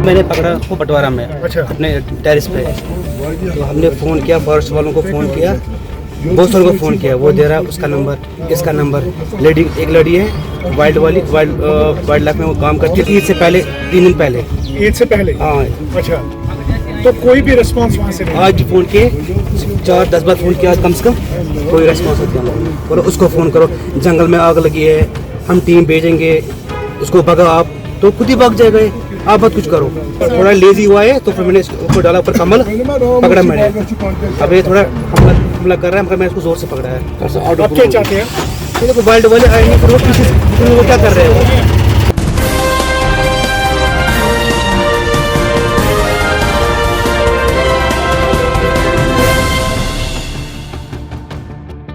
मैंने पकड़ा वो पटवारा में। अच्छा। अपने टेरिस पे। तो हमने फ़ोन किया, फॉरेस्ट वालों को फ़ोन किया, बहुत सारों को फ़ोन किया। वो दे रहा है उसका नंबर, इसका नंबर। एक लड़ी है वाइल्ड लाइफ में वो काम करती है। ईद से पहले 3 दिन पहले। ईद से पहले? हाँ। अच्छा, तो कोई भी रिस्पांस वहाँ से नहीं? आज फ़ोन किए 4-10 बार फ़ोन किया कम से कम, कोई रेस्पॉन्स नहीं दिया। और उसको फ़ोन करो, जंगल में आग लगी है, हम टीम भेजेंगे, उसको भगा आप, तो खुद ही भाग जाएगा। आप मत कुछ करो। थोड़ा लेजी हुआ है तो फिर मैंने इसको डाला ऊपर कमल, पकड़ा मैंने। अब ये थोड़ा हमला कर रहा है, मगर मैंने इसको जोर से पकड़ा है। आप क्या चाहते हैं? वाइल्ड वाले आए नहीं, फिर वो क्या कर रहे हैं वो